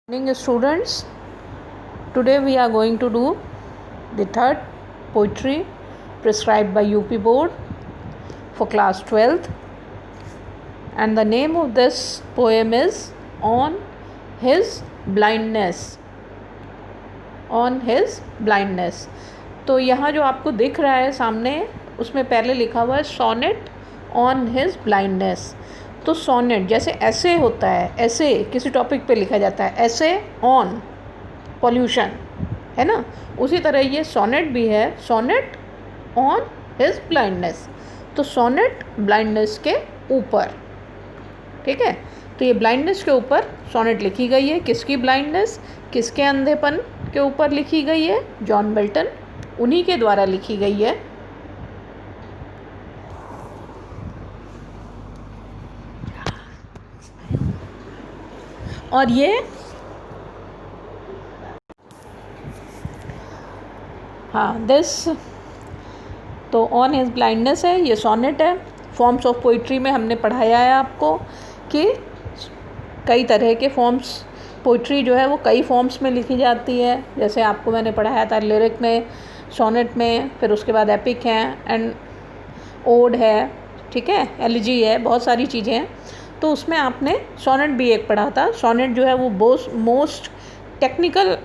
Morning students, today we are going to do the third poetry prescribed by UP board for class 12th, and the name of this poem is On His Blindness. On His Blindness. तो यहाँ जो आपको दिख रहा है सामने, उसमें पहले लिखा हुआ है सोनेट ऑन हिज ब्लाइंडनेस। तो सोनेट जैसे ऐसे होता है, ऐसे किसी टॉपिक पे लिखा जाता है, ऐसे ऑन पॉल्यूशन, है ना, उसी तरह ये सोनेट भी है, सोनेट ऑन हिज ब्लाइंडनेस। तो सोनेट ब्लाइंडनेस के ऊपर, ठीक है। तो ये ब्लाइंडनेस के ऊपर सोनेट लिखी गई है। किसकी ब्लाइंडनेस, किसके अंधेपन के ऊपर लिखी गई है? जॉन मिल्टन, उन्हीं के द्वारा लिखी गई है। और ये दिस तो ऑन हिज ब्लाइंडनेस है, ये सोनेट है। फॉर्म्स ऑफ पोइट्री में हमने पढ़ाया है आपको कि कई तरह के फॉर्म्स, पोइट्री जो है वो कई फॉर्म्स में लिखी जाती है। जैसे आपको मैंने पढ़ाया था लिरिक में, सोनेट में, फिर उसके बाद एपिक हैं एंड ओड है, ठीक है, एलिजी है, बहुत सारी चीज़ें हैं। तो उसमें आपने सोनेट भी एक पढ़ा था। सोनेट जो है वो most technical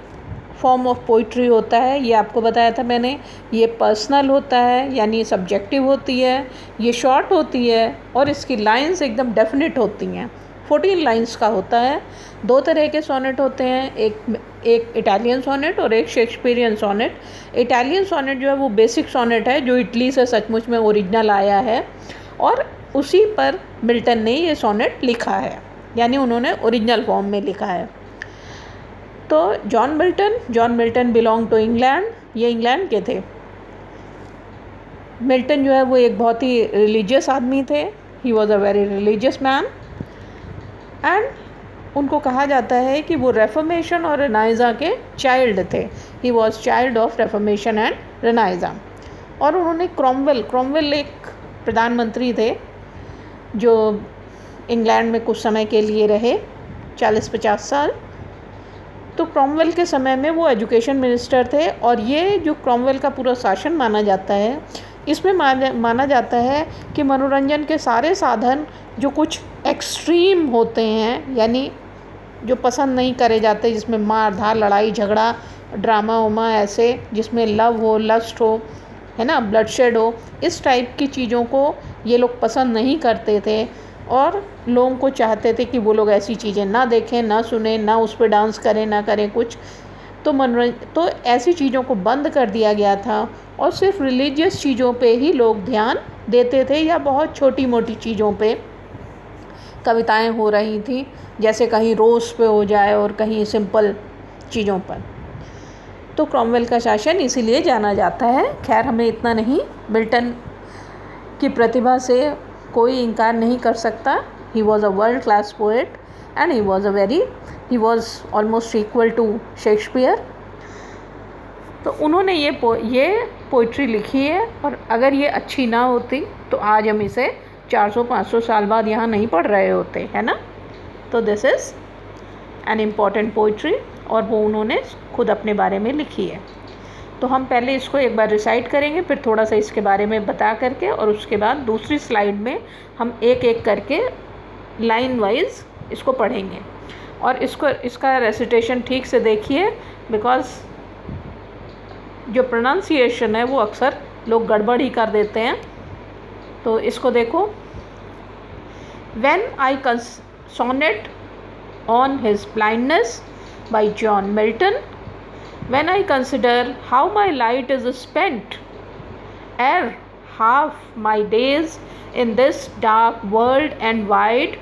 form of poetry होता है, ये आपको बताया था मैंने। ये पर्सनल होता है, यानी सब्जेक्टिव होती है, ये शॉर्ट होती है और इसकी लाइंस एकदम डेफिनेट होती हैं। 14 लाइंस का होता है। दो तरह के सोनेट होते हैं, एक इटालियन सोनेट और एक शेक्सपियरियन सोनेट। इटालियन सोनेट जो है वो बेसिक सोनेट है, जो इटली से सचमुच में ओरिजिनल आया है, और उसी पर मिल्टन ने ये सोनेट लिखा है, यानी उन्होंने ओरिजिनल फॉर्म में लिखा है। तो John Milton belong to England, ये इंग्लैंड के थे। मिल्टन जो है वो एक बहुत ही रिलीजियस आदमी थे। He was a very religious man and उनको कहा जाता है कि वो रेफॉर्मेशन और रेनाइज़ा के चाइल्ड थे। He was child of reformation and renaissance. और उन्होंने क्रॉमवेल एक प्रधानमंत्री थे जो इंग्लैंड में कुछ समय के लिए रहे, 40-50 साल। तो क्रॉमवेल के समय में वो एजुकेशन मिनिस्टर थे। और ये जो क्रॉमवेल का पूरा शासन माना जाता है, इसमें माना जाता है कि मनोरंजन के सारे साधन जो कुछ एक्सट्रीम होते हैं, यानी जो पसंद नहीं करे जाते, जिसमें मार धार, लड़ाई झगड़ा, ड्रामा उमा, ऐसे जिसमें लव हो, लस्ट हो, है ना, ब्लडशेड हो, इस टाइप की चीज़ों को ये लोग पसंद नहीं करते थे। और लोगों को चाहते थे कि वो लोग ऐसी चीज़ें ना देखें, ना सुने, ना उस पर डांस करें, ना करें कुछ। तो ऐसी चीज़ों को बंद कर दिया गया था और सिर्फ रिलीजियस चीज़ों पे ही लोग ध्यान देते थे, या बहुत छोटी मोटी चीज़ों पे कविताएं हो रही थी, जैसे कहीं रोज़ पे हो जाए और कहीं सिंपल चीज़ों पर। तो क्रॉमवेल का शासन इसीलिए जाना जाता है। खैर, हमें इतना नहीं, मिल्टन की प्रतिभा से कोई इनकार नहीं कर सकता। He was a world class poet and he was almost equal to Shakespeare. तो उन्होंने ये पोइट्री लिखी है, और अगर ये अच्छी ना होती तो आज हम इसे 400-500 साल बाद यहाँ नहीं पढ़ रहे होते, है ना। तो this is an important poetry, और वो उन्होंने खुद अपने बारे में लिखी है। तो हम पहले इसको एक बार रिसाइट करेंगे, फिर थोड़ा सा इसके बारे में बता करके, और उसके बाद दूसरी स्लाइड में हम एक एक करके लाइन वाइज इसको पढ़ेंगे। और इसका रेसिटेशन ठीक से देखिए, बिकॉज जो प्रोनाउंसिएशन है वो अक्सर लोग गड़बड़ ही कर देते हैं। तो इसको देखो। When I sonnet on his blindness by John Milton. When I consider how my light is spent ere half my days in this dark world and wide,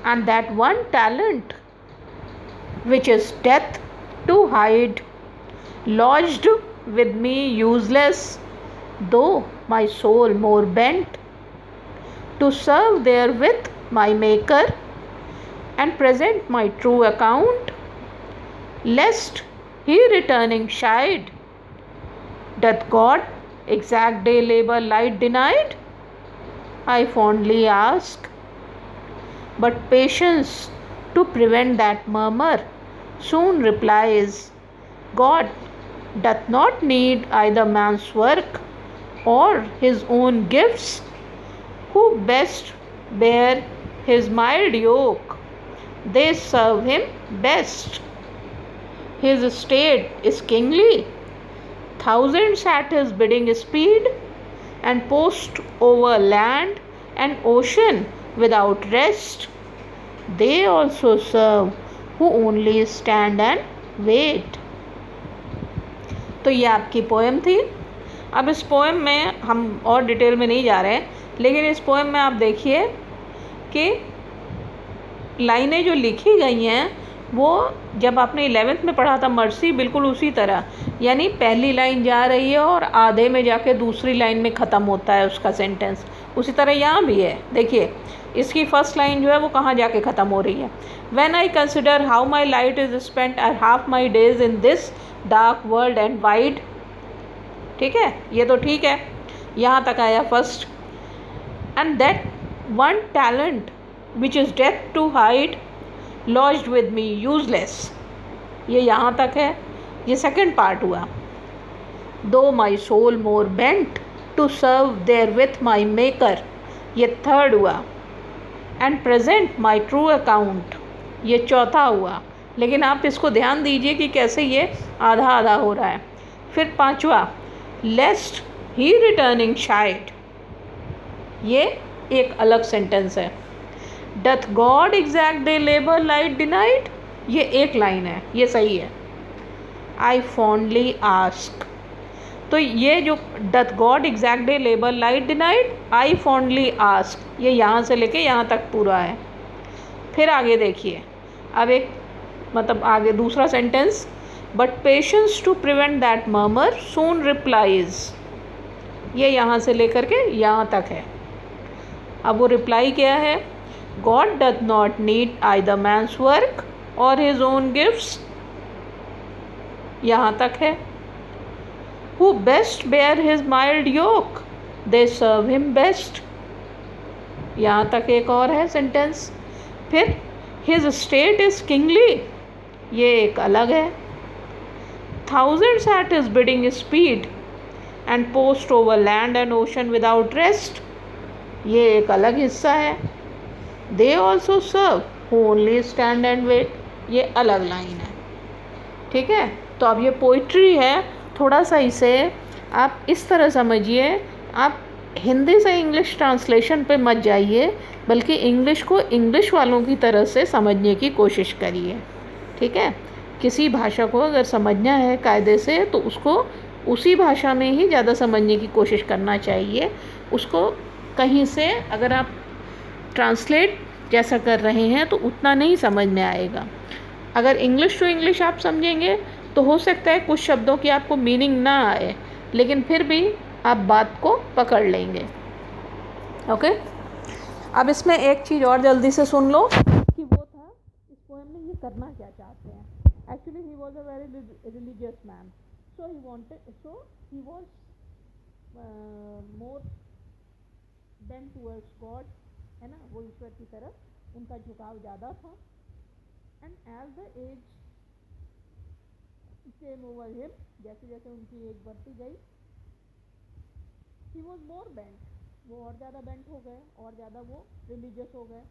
and that one talent which is death to hide, lodged with me useless, though my soul more bent to serve therewith my Maker and present my true account, lest he returning chide, doth God exact day labor light denied? I fondly ask, but patience to prevent that murmur soon replies, God doth not need either man's work or his own gifts, who best bear his mild yoke, they serve him best. His estate is kingly, thousands at his bidding speed, and post over land and ocean without rest. They also serve who only stand and wait. तो ये आपकी poem थी। अब इस poem में हम और detail में नहीं जा रहे हैं, लेकिन इस पोएम में आप देखिए कि लाइनें जो लिखी गई हैं वो जब आपने 11th में पढ़ा था मर्सी, बिल्कुल उसी तरह, यानी पहली लाइन जा रही है और आधे में जाके दूसरी लाइन में ख़त्म होता है उसका सेंटेंस। उसी तरह यहाँ भी है। देखिए इसकी फर्स्ट लाइन जो है वो कहाँ जाके ख़त्म हो रही है, when I consider how my light is spent at half my days in this dark world and wide. ठीक है, ये तो ठीक है, यहाँ तक आया first. And that one talent which is death to hide lodged with me useless, ये यहाँ तक है, ये सेकंड पार्ट हुआ। Though my soul more bent to serve therewith my maker, ये थर्ड हुआ। And present my true account, ये चौथा हुआ। लेकिन आप इसको ध्यान दीजिए कि कैसे ये आधा आधा हो रहा है। फिर पांचवा, लेस्ट ही रिटर्निंग शाइड, ये एक अलग सेंटेंस है। डथ गॉड एग्जैक्ट दे लेबर लाइट डिनाइड, ये एक लाइन है, ये सही है। आई फॉन्डली आस्क, तो ये जो doth God exact day labour light denied, I fondly ask, ये यहाँ से लेके यहाँ तक पूरा है। फिर आगे देखिए, अब एक मतलब आगे दूसरा sentence, but patience to prevent that murmur soon replies, ये यहाँ से लेकर के यहाँ तक है। अब वो रिप्लाई क्या है, God doth not need either man's work or his own gifts, यहाँ तक है। Who best bear his mild yoke, they serve him best, यहाँ तक एक और है सेंटेंस। फिर हिज स्टेट इज किंगली, ये एक अलग है। Thousands at his bidding speed and post over land and ocean without rest, ये एक अलग हिस्सा है। They also serve who only stand and wait, ये अलग लाइन है। ठीक है, तो अब ये पोइट्री है, थोड़ा सा इसे आप इस तरह समझिए, आप हिंदी से इंग्लिश ट्रांसलेशन पे मत जाइए, बल्कि इंग्लिश को इंग्लिश वालों की तरह से समझने की कोशिश करिए। ठीक है, किसी भाषा को अगर समझना है कायदे से तो उसको उसी भाषा में ही ज़्यादा समझने की कोशिश करना चाहिए। उसको कहीं से अगर आप ट्रांसलेट जैसा कर रहे हैं तो उतना नहीं समझ में आएगा। अगर इंग्लिश टू इंग्लिश आप समझेंगे तो हो सकता है कुछ शब्दों की आपको मीनिंग ना आए, लेकिन फिर भी आप बात को पकड़ लेंगे। ओके, अब इसमें एक चीज़ और जल्दी से सुन लो कि वो था इस पोएम में ये करना क्या चाहते हैं। Actually he was a very religious man, so he was more than towards God, है ना, वो ईश्वर की तरफ उनका झुकाव ज़्यादा था। And as the age came over him, जैसे जैसे उनकी एज बढ़ती गई, ही वॉज मोर बेंट, वो और ज़्यादा बेंट हो गए, और ज़्यादा वो रिलीजियस हो गए।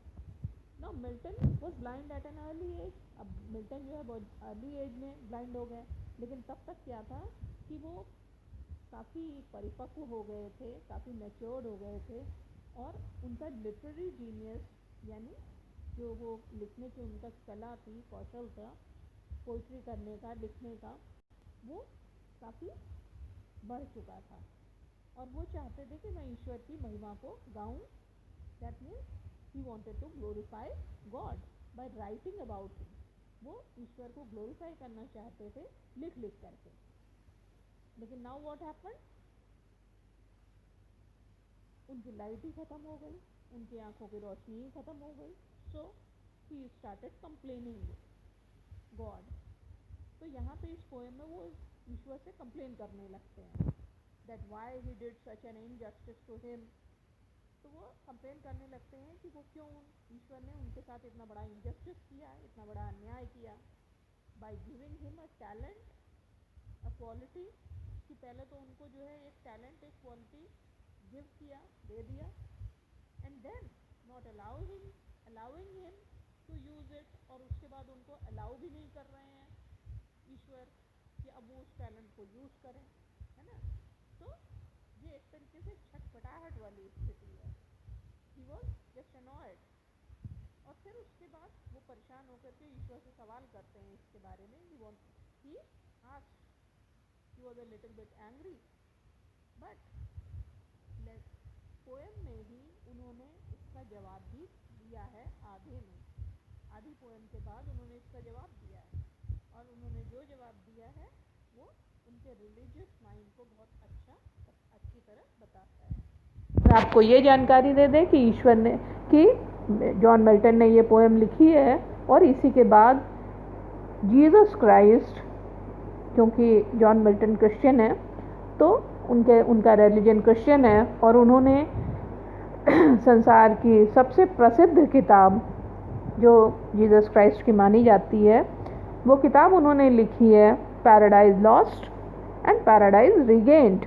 Now Milton was blind at an early age, अब मिल्टन जो है बहुत अर्ली एज में ब्लाइंड हो गए, लेकिन तब तक क्या था कि वो काफ़ी परिपक्व हो गए थे, काफ़ी मैच्योर्ड हो गए थे, और उनका लिटरेरी जीनियस, यानी जो वो लिखने की उनका कला थी, कौशल था पोइट्री करने का, लिखने का, वो काफ़ी बढ़ चुका था। और वो चाहते थे कि मैं ईश्वर की महिमा को गाऊं। That means he wanted to glorify God by writing about him, वो ईश्वर को ग्लोरीफाई करना चाहते थे लिख लिख करके। लेकिन नाउ व्हाट हैपेंड, उनकी लाइट ही ख़त्म हो गई, उनकी आंखों की रोशनी ही ख़त्म हो गई। सो ही स्टार्टेड कंप्लेनिंग गॉड। तो यहाँ पे इस पोएम में वो ईश्वर से कंप्लेन करने लगते हैं, that why he did such an injustice to him. तो वो कंप्लेन करने लगते हैं कि वो क्यों ईश्वर ने उनके साथ इतना बड़ा इनजस्टिस किया, इतना बड़ा अन्याय किया। By giving him a talent, a quality, कि पहले तो उनको जो है एक टैलेंट, एक क्वालिटी गिव किया, दे दिया, and then not allowing him to use it, और उसके बाद उनको अलाउ भी नहीं कर रहे हैं ईश्वर कि अब वो उस टैलेंट को यूज करें, है ना। तो ये एक तरीके से छटपटाहट वाली स्थिति है। ही वॉज जस्ट अनॉयड, और फिर उसके बाद वो परेशान होकर के ईश्वर से सवाल करते हैं इसके बारे में। ही asked, he was a little bit angry, but poem में ही उन्होंने इसका जवाब भी दिया है, आधी पोएम के बाद उन्होंने इसका जवाब दिया है, और उन्होंने जो जवाब दिया है वो उनके रिलीजियस माइंड को बहुत अच्छी तरह बताता है। मैं आपको ये जानकारी दे दें कि जॉन मिल्टन ने ये पोएम लिखी है, और इसी के बाद जीसस क्राइस्ट, क्योंकि जॉन मिल्टन क्रिश्चियन है तो उनका रिलीजन क्रिश्चियन है, और उन्होंने संसार की सबसे प्रसिद्ध किताब जो जीसस क्राइस्ट की मानी जाती है, वो किताब उन्होंने लिखी है paradise lost and paradise regained.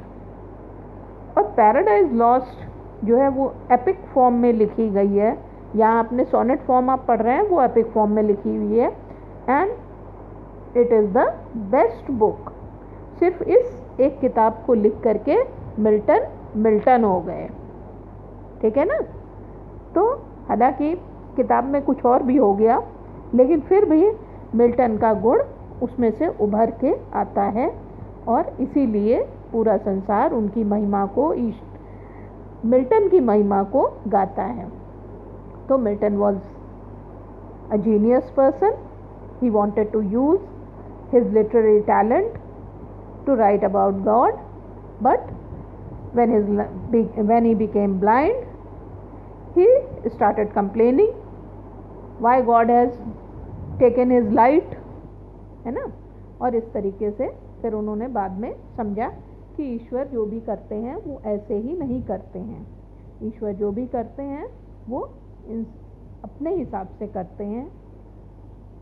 और पैराडाइज लॉस्ट जो है वो एपिक फॉर्म में लिखी गई है, यहाँ अपने सोनेट फॉर्म आप पढ़ रहे हैं, वो एपिक फॉर्म में लिखी हुई है, and it is the best book. सिर्फ इस एक किताब को लिख करके मिल्टन हो गए, ठीक है ना। तो हालांकि किताब में कुछ और भी हो गया, लेकिन फिर भी मिल्टन का गुण उसमें से उभर के आता है, और इसीलिए पूरा संसार उनकी महिमा को, मिल्टन की महिमा को गाता है। तो Milton was a genius person, he wanted to use his literary talent to write about God, but when he became blind, he started complaining why God has taken his light, है ना। और इस तरीके से फिर उन्होंने बाद में समझा कि ईश्वर जो भी करते हैं वो ऐसे ही नहीं करते हैं, ईश्वर जो भी करते हैं वो अपने हिसाब से करते हैं।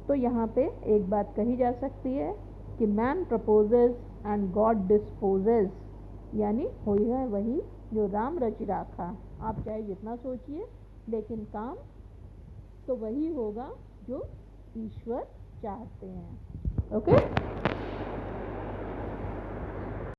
तो यहाँ पे एक बात कही जा सकती है कि man proposes and God disposes, यानी हुई है वही जो राम रचि राखा। आप चाहे जितना सोचिए, लेकिन काम तो वही होगा जो ईश्वर चाहते हैं। ओके।